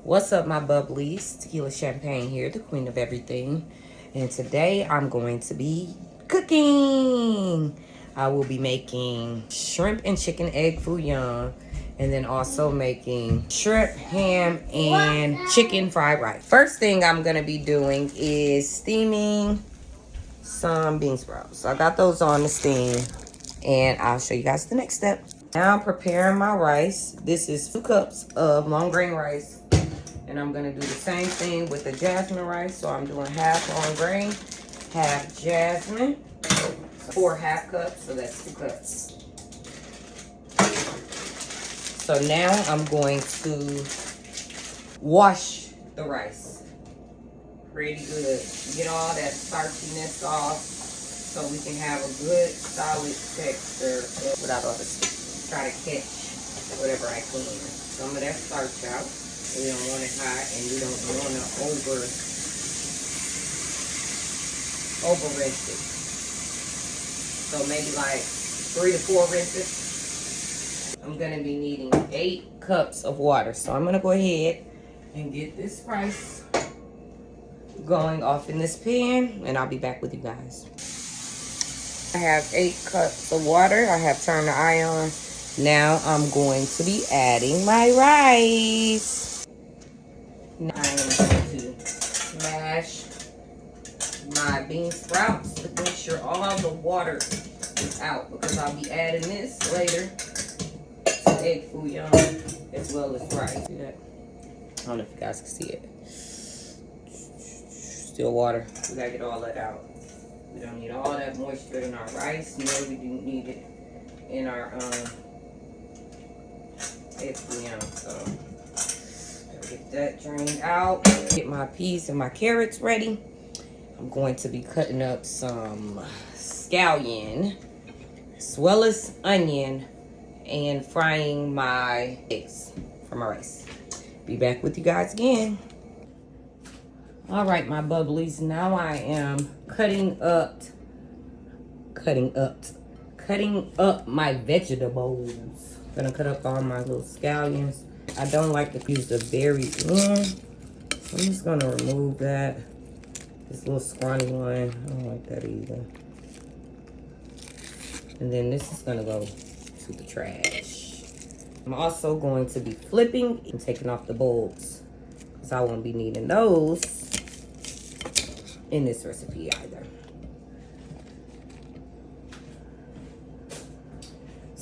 What's up, my bubblies? Tequila Champagne here, the queen of everything. And today I'm going to be cooking. I will be making shrimp and chicken egg foo young. And then also making shrimp, ham, and chicken fried rice. First thing I'm going to be doing is steaming some bean sprouts. So I got those on the steam. And I'll show you guys the next step. Now I'm preparing my rice. This is 2 cups of long grain rice. And I'm gonna do the same thing with the jasmine rice. So I'm doing half long grain, half jasmine. 4 half cups, so that's 2 cups. So now I'm going to wash the rice pretty good. Get all that starchiness off so we can have a good solid texture without all the sticky. Try to catch whatever I can. Some of that starch out. We don't want it hot, and we don't want to over rinse it. So maybe like 3 to 4 rinses. I'm gonna be needing 8 cups of water. So I'm gonna go ahead and get this rice going off in this pan, and I'll be back with you guys. I have 8 cups of water. I have turned the eye on. Now I'm going to be adding my rice. Now I'm going to mash my bean sprouts to make sure all the water is out, because I'll be adding this later to egg foo young as well as rice. See that? I don't know if you guys can see it. Still water. We gotta get all that out. We don't need all that moisture in our rice. No, we didn't need it in our egg foo young. So get that drained out. Get my peas and my carrots ready. I'm going to be cutting up some scallion as well as onion and frying my eggs for my rice. Be back with you guys again. All right, my bubblies. Now I am cutting up my vegetables. I'm gonna cut up all my little scallions. I don't like to use the berry one, so I'm just gonna remove that. This little scrawny one, I don't like that either. And then this is gonna go to the trash. I'm also going to be flipping and taking off the bulbs, because I won't be needing those in this recipe either.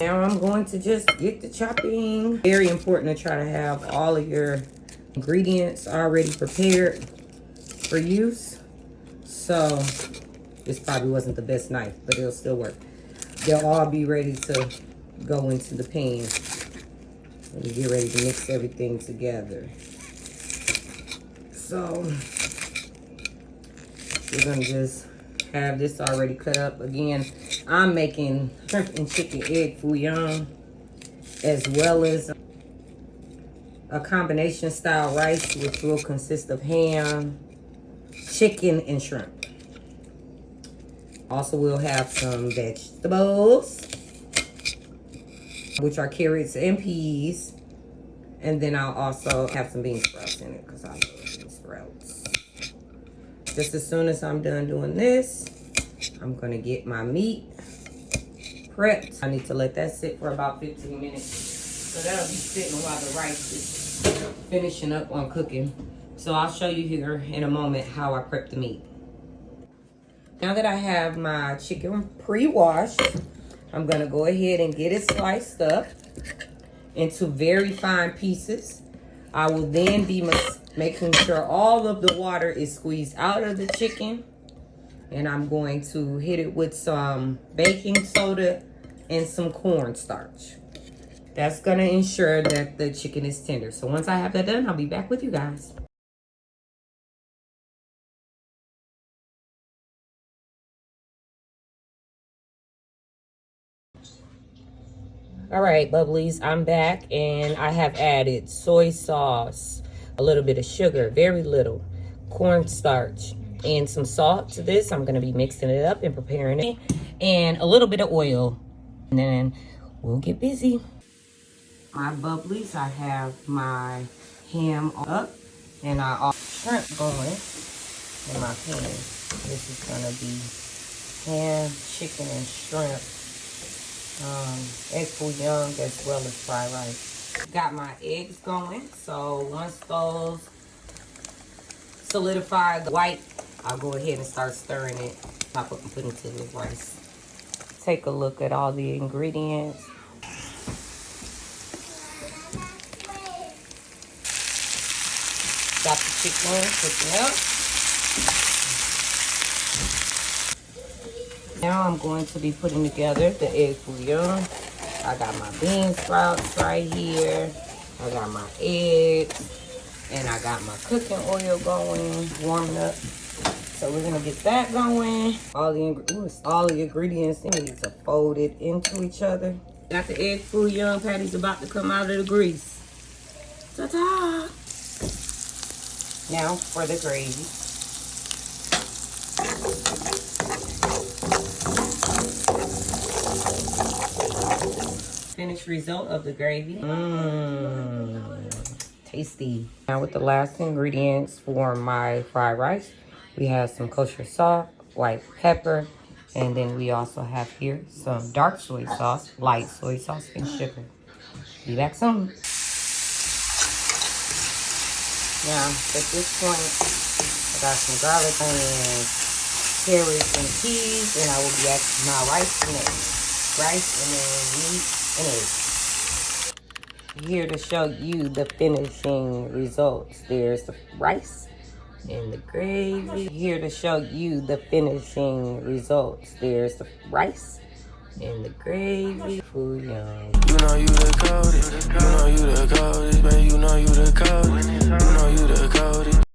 Now I'm going to just get the chopping. Very important to try to have all of your ingredients already prepared for use. So this probably wasn't the best knife, but it'll still work. They'll all be ready to go into the pan when you get ready to mix everything together. So we're gonna just have this already cut up. Again, I'm making shrimp and chicken egg foo young, as well as a combination style rice, which will consist of ham, chicken, and shrimp. Also, we'll have some vegetables, which are carrots and peas. And then I'll also have some bean sprouts in it, because I love bean sprouts. Just as soon as I'm done doing this, I'm gonna get my meat prepped. I need to let that sit for about 15 minutes. So that'll be sitting while the rice is finishing up on cooking. So I'll show you here in a moment how I prep the meat. Now that I have my chicken pre-washed, I'm gonna go ahead and get it sliced up into very fine pieces. I will then be making sure all of the water is squeezed out of the chicken. And I'm going to hit it with some baking soda and some cornstarch. That's gonna ensure that the chicken is tender. So once I have that done, I'll be back with you guys. All right, bubblies, I'm back, and I have added soy sauce, a little bit of sugar, very little, cornstarch, and some salt to this. I'm gonna be mixing it up and preparing it, and a little bit of oil, and then we'll get busy. My bubblies, I have my ham up, and I also shrimp going in my pan. This is gonna be ham, chicken, and shrimp, egg foo young, as well as fried rice. Got my eggs going, so once those solidify the white, I'll go ahead and start stirring it. Pop up and put into the rice. Take a look at all the ingredients. Got the chicken cooking up. Now I'm going to be putting together the egg bouillon. I got my bean sprouts right here. I got my eggs. And I got my cooking oil going, warming up. So we're gonna get that going. All the ingredients need to fold it into each other. Got the egg bouillon patties about to come out of the grease. Ta-ta! Now for the gravy. Finished result of the gravy. Tasty. Now with the last ingredients for my fried rice, we have some kosher salt, white pepper, and then we also have here some dark soy sauce, light soy sauce, and sugar. Be back soon. Now, at this point, I got some garlic, onions, carrots, and peas, and I will be adding my rice next. Rice, and then meat and eggs. Here to show you the finishing results. There's the rice and the gravy. Here to show you the finishing results. There's the rice and the gravy. Foo young. You know you the coldest. You know you the coldest, man. You know